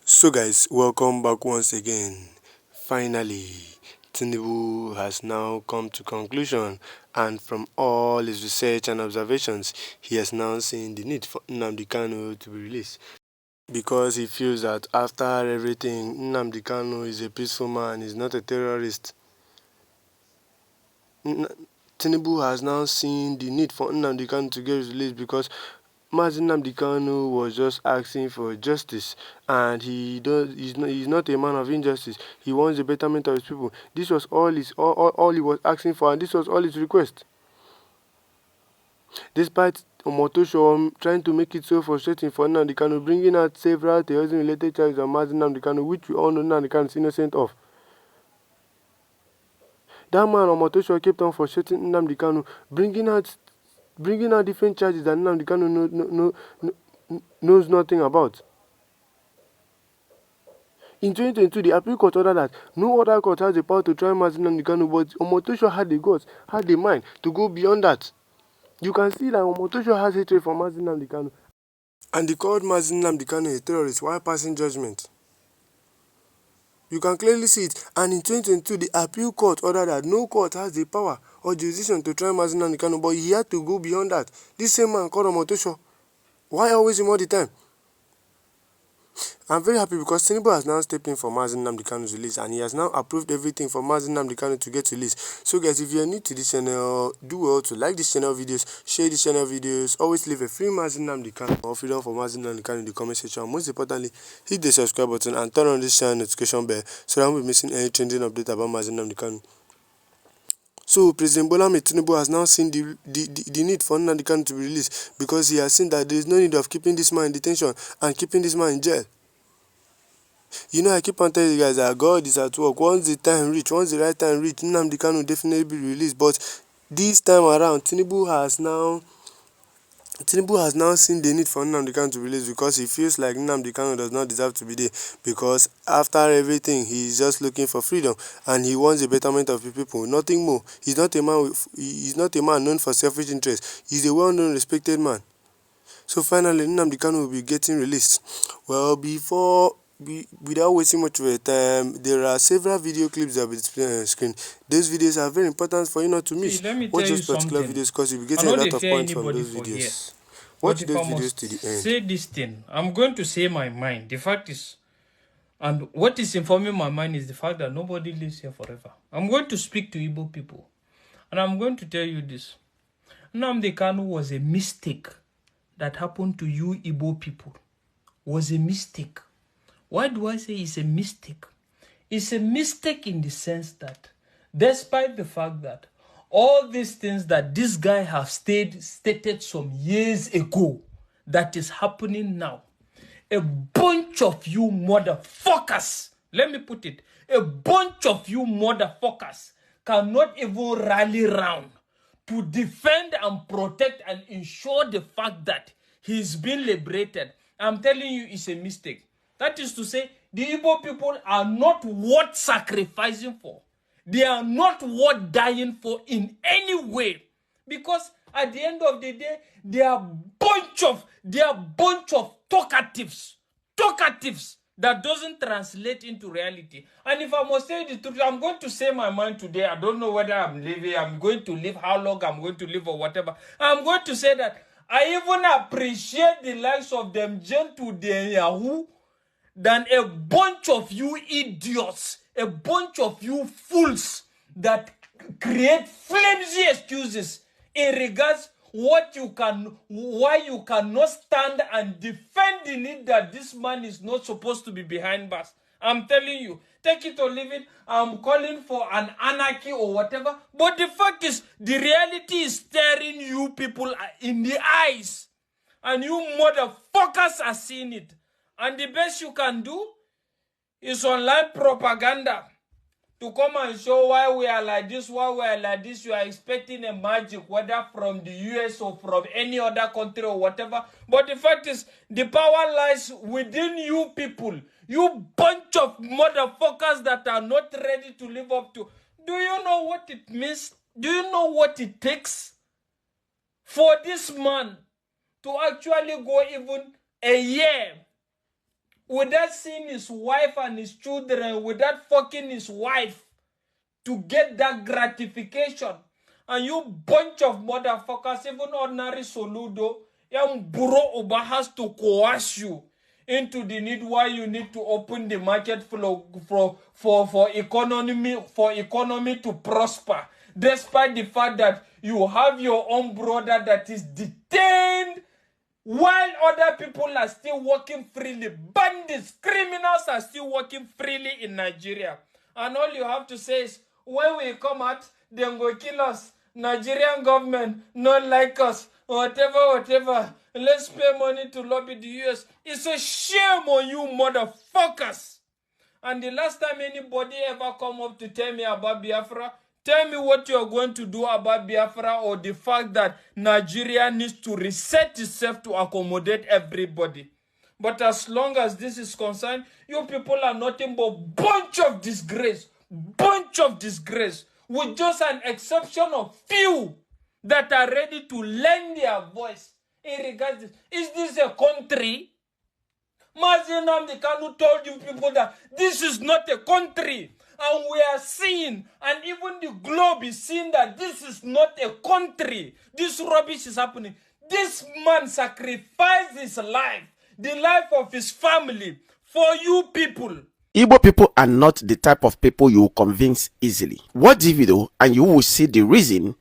So guys, welcome back once again. Finally, Tinubu has now come to conclusion, and from all his research and observations, he has now seen the need for Nnamdi Kanu to be released because he feels that after everything, Nnamdi Kanu is a peaceful man, he's not a terrorist. Tinubu has now seen the need for Nnamdi Kanu to get released because Nnamdi Kanu was just asking for justice, and he's not a man of injustice. He wants the betterment of his people. This was all he was asking for, and this was all his request. Despite Omotosho trying to make it so frustrating for Nnamdi Kanu, bringing out several terrorism-related charges on Nnamdi Kanu, which we all know Nnamdi Kanu is innocent of. That man Omotosho kept on frustrating Nnamdi Kanu, bringing out different charges that Nnamdi Kanu knows nothing about. In 2022, the Appeal Court ordered that no other court has the power to try Nnamdi Kanu, but Omotosho had the guts, had the mind to go beyond that. You can see that Omotosho has hatred for Nnamdi Kanu, and he called Nnamdi Kanu a terrorist while passing judgment. You can clearly see it. And in 2022, the Appeal Court ordered that no court has the power or jurisdiction to try Nnamdi Kanu, but he had to go beyond that. This same man called Omotosho. Why always him all the time? I'm very happy because Tinubu has now stepped in for Nnamdi Kanu's release, and he has now approved everything for Nnamdi Kanu to get released. So guys, if you are new to this channel, do well to like this channel videos, share this channel videos, always leave a free Nnamdi Kanu or freedom for Nnamdi Kanu in the comment section. Most importantly, hit the subscribe button and turn on this channel notification bell so that I won't be missing any trending update about Nnamdi Kanu. So President Bola Tinubu has now seen the need for Nnamdi Kanu to be released because he has seen that there is no need of keeping this man in detention and keeping this man in jail. You know, I keep on telling you guys that God is at work. Once the right time reach, Nnamdi Kanu will definitely be released. But this time around, Tinubu has now seen the need for Nnamdi Kanu to be released because he feels like Nnamdi Kanu does not deserve to be there. Because after everything, he's just looking for freedom and he wants the betterment of the people, nothing more. He's not a man known for selfish interest. He's a well-known, respected man. So finally, Nnamdi Kanu will be getting released. Well, without wasting much of your time, there are several video clips that will be displayed on your screen. Those videos are very important for you not to miss. See, let me Watch tell you those particular something. videos because you'll be I getting a know lot they of fear points from anybody those for here. videos. But Watch if those I videos must to the end. say this thing, I'm going to say my mind. The fact is, and what is informing my mind is the fact that nobody lives here forever. I'm going to speak to Igbo people. And I'm going to tell you this. Nnamdi Kanu was a mistake that happened to you Igbo people. Was a mistake. Why do I say it's a mistake? It's a mistake in the sense that despite the fact that all these things that this guy have stated some years ago that is happening now, a bunch of you motherfuckers, let me put it, a bunch of you motherfuckers cannot even rally round to defend and protect and ensure the fact that he's been liberated. I'm telling you, it's a mistake. That is to say, the Igbo people are not worth sacrificing for. They are not worth dying for in any way. Because at the end of the day, they are bunch of talkatives that doesn't translate into reality. And if I must say the truth, I'm going to say my mind today. I don't know whether I'm going to live, how long I'm going to live or whatever. I'm going to say that I even appreciate the likes of them gentle the Yahoo than a bunch of you idiots, a bunch of you fools that create flimsy excuses in regards why you cannot stand and defend the need that this man is not supposed to be behind bars. I'm telling you, take it or leave it. I'm calling for an anarchy or whatever. But the fact is, the reality is staring you people in the eyes. And you motherfuckers are seeing it. And the best you can do is online propaganda to come and show why we are like this, why we are like this. You are expecting a magic, whether from the US or from any other country or whatever. But the fact is, the power lies within you people. You bunch of motherfuckers that are not ready to live up to. Do you know what it means? Do you know what it takes for this man to actually go even a year without seeing his wife and his children, without fucking his wife to get that gratification. And you bunch of motherfuckers, even ordinary Soludo, young Buro Oba has to coerce you into the need why you need to open the market for economy to prosper, despite the fact that you have your own brother that is detained while other people are still working freely. Bandits, criminals are still working freely in Nigeria. And all you have to say is, when we come out, then go kill us. Nigerian government not like us. Whatever. Let's pay money to lobby the US. It's a shame on you motherfuckers. And the last time anybody ever come up to tell me about Biafra, tell me what you're going to do about Biafra, or the fact that Nigeria needs to reset itself to accommodate everybody. But as long as this is concerned, you people are nothing but bunch of disgrace, with just an exception of few that are ready to lend their voice in regards to this. Is this a country? Nnamdi Kanu told you people that this is not a country. And we are seeing, and even the globe is seeing, that this is not a country. This rubbish is happening. This man sacrificed his life, the life of his family, for you people. Igbo people are not the type of people you will convince easily. Watch the video and you will see the reason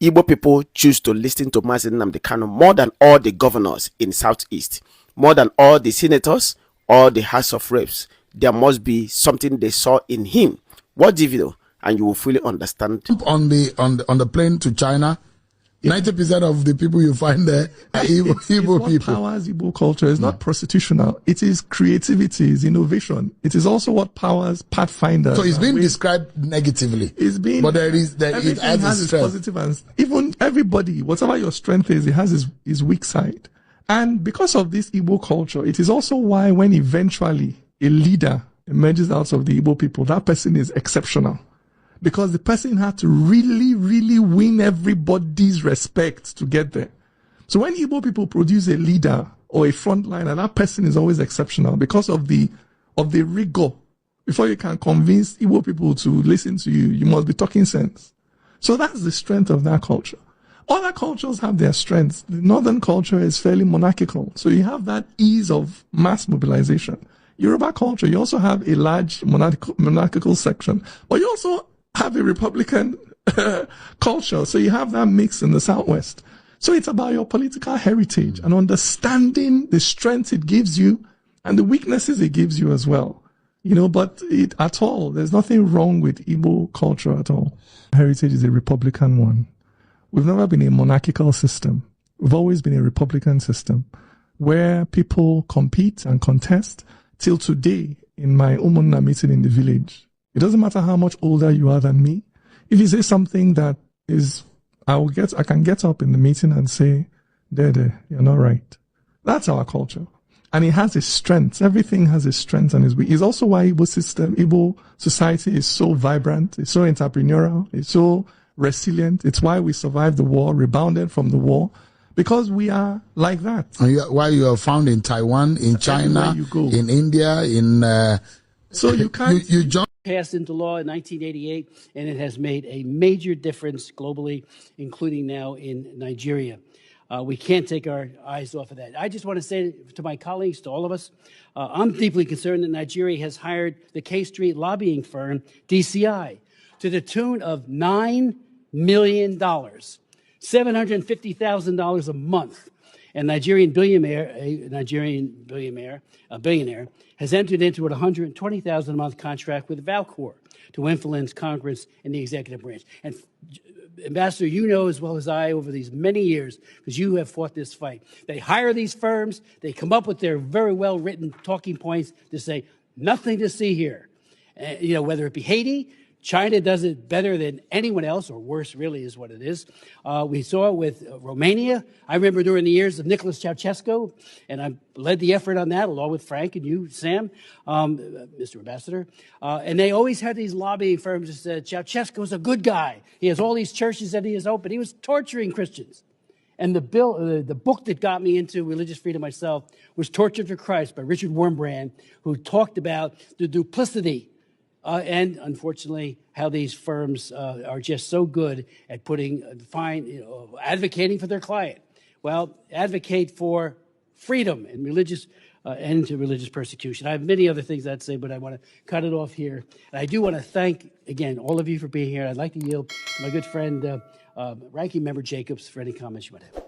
Igbo people choose to listen to Nnamdi Kanu more than all the governors in Southeast, more than all the senators or the House of Reps. There must be something they saw in him. Watch the video and you will fully understand. On the plane to China, 90% of the people you find there are Igbo people. What powers Igbo culture is not prostitutional. It is creativity, it's innovation. It is also what powers Pathfinder. So it's being described negatively. It's being, but it has its positive, and even everybody, whatever your strength is, it has his weak side. And because of this Igbo culture, it is also why when eventually a leader emerges out of the Igbo people, that person is exceptional. Because the person had to really, really win everybody's respect to get there. So when Igbo people produce a leader or a frontliner, that person is always exceptional because of the rigor. Before you can convince Igbo people to listen to you, you must be talking sense. So that's the strength of that culture. Other cultures have their strengths. The northern culture is fairly monarchical. So you have that ease of mass mobilization. Yoruba culture, you also have a large monarchical section, but you also have a Republican culture. So you have that mix in the Southwest. So it's about your political heritage and understanding the strengths it gives you and the weaknesses it gives you as well. But there's nothing wrong with Igbo culture at all. Heritage is a Republican one. We've never been a monarchical system. We've always been a Republican system where people compete and contest. Till today, in my Umunna meeting in the village, it doesn't matter how much older you are than me. If you say something that is, I can get up in the meeting and say, Dede, you're not right. That's our culture. And it has its strengths. Everything has its strengths and its weaknesses. It's also why Igbo society is so vibrant, it's so entrepreneurial, it's so resilient. It's why we survived the war, rebounded from the war, because we are like that. And why you are found in Taiwan, in China, in India, so you can't. You jump. Passed into law in 1988, and it has made a major difference globally, including now in Nigeria. We can't take our eyes off of that. I just want to say to my colleagues, to all of us, I'm deeply concerned that Nigeria has hired the K Street lobbying firm, DCI, to the tune of $9 million, $750,000 a month. And a billionaire, has entered into a $120,000 a month contract with Valcor to influence Congress and the executive branch. And Ambassador, you know as well as I over these many years, because you have fought this fight. They hire these firms, they come up with their very well-written talking points to say, nothing to see here. Whether it be Haiti, China does it better than anyone else, or worse really is what it is. We saw it with Romania. I remember during the years of Nicholas Ceausescu, and I led the effort on that along with Frank and you, Sam, Mr. Ambassador. And they always had these lobbying firms that said, Ceausescu is a good guy. He has all these churches that he has opened. He was torturing Christians. And the book that got me into religious freedom myself was Torture for Christ by Richard Wurmbrand, who talked about the duplicity and, unfortunately, how these firms are just so good at advocating for their client. Well, advocate for freedom and end to religious persecution. I have many other things I'd say, but I want to cut it off here. And I do want to thank, again, all of you for being here. I'd like to yield to my good friend, Ranking Member Jacobs, for any comments you might have.